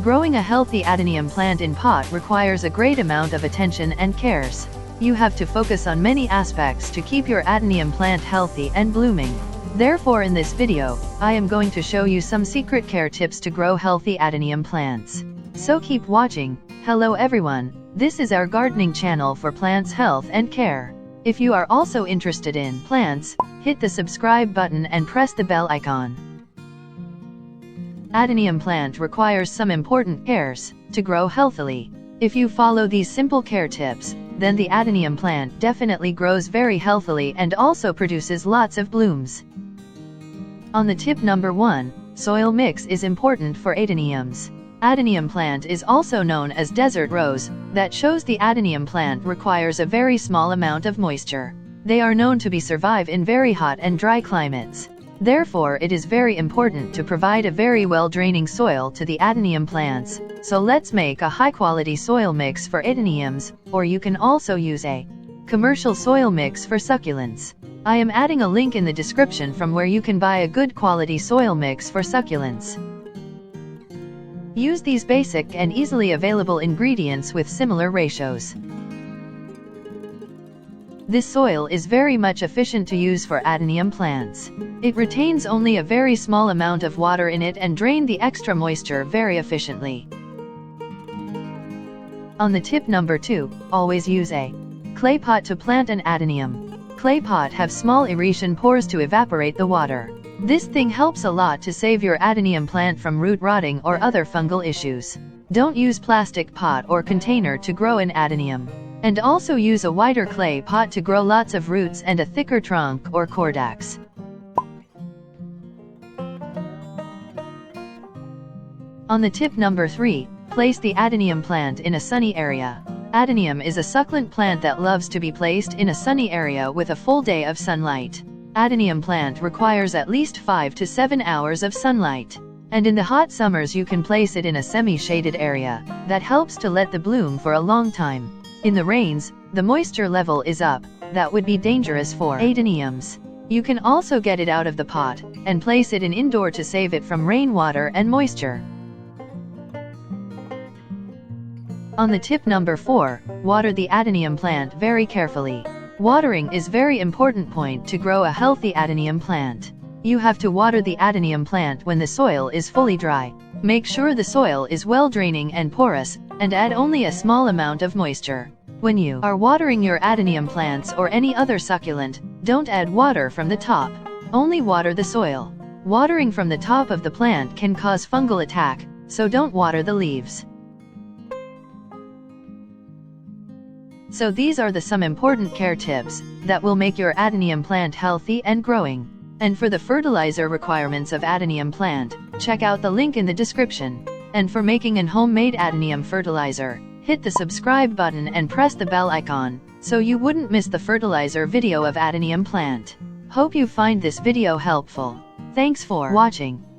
Growing a healthy adenium plant in pot requires a great amount of attention and cares. You have to focus on many aspects to keep your adenium plant healthy and blooming. Therefore, in this video, I am going to show you some secret care tips to grow healthy adenium plants. So keep watching. Hello everyone, this is our gardening channel for plants health and care. If you are also interested in plants, hit the subscribe button and press the bell icon. Adenium plant requires some important cares to grow healthily. If you follow these simple care tips, then the adenium plant definitely grows very healthily and also produces lots of blooms. On the tip number 1, soil mix is important for adeniums. Adenium plant is also known as desert rose, that shows the adenium plant requires a very small amount of moisture. They are known to survive in very hot and dry climates. Therefore, it is very important to provide a very well-draining soil to the adenium plants. So let's make a high-quality soil mix for adeniums, or you can also use a commercial soil mix for succulents. I am adding a link in the description from where you can buy a good quality soil mix for succulents. Use these basic and easily available ingredients with similar ratios. This soil is very much efficient to use for adenium plants. It retains only a very small amount of water in it and drain the extra moisture very efficiently. On the tip number 2, always use a clay pot to plant an adenium. Clay pot have small aeration pores to evaporate the water. This thing helps a lot to save your adenium plant from root rotting or other fungal issues. Don't use plastic pot or container to grow an adenium. And also use a wider clay pot to grow lots of roots and a thicker trunk or caudex. On the tip number 3, place the adenium plant in a sunny area. Adenium is a succulent plant that loves to be placed in a sunny area with a full day of sunlight. Adenium plant requires at least 5 to 7 hours of sunlight. And in the hot summers you can place it in a semi-shaded area. That helps to let the bloom for a long time. In the rains, the moisture level is up. That would be dangerous for adeniums. You can also get it out of the pot and place it in indoor to save it from rainwater and moisture. On the tip number 4, water the adenium plant very carefully. Watering is very important point to grow a healthy adenium plant. You have to water the adenium plant when the soil is fully dry. Make sure the soil is well draining and porous, and add only a small amount of moisture. When you are watering your adenium plants or any other succulent, don't add water from the top. Only water the soil. Watering from the top of the plant can cause fungal attack, so don't water the leaves. So these are some important care tips that will make your adenium plant healthy and growing. And for the fertilizer requirements of adenium plant, check out the link in the description. And for making an homemade adenium fertilizer, hit the subscribe button and press the bell icon, so you wouldn't miss the fertilizer video of adenium plant. Hope you find this video helpful. Thanks for watching.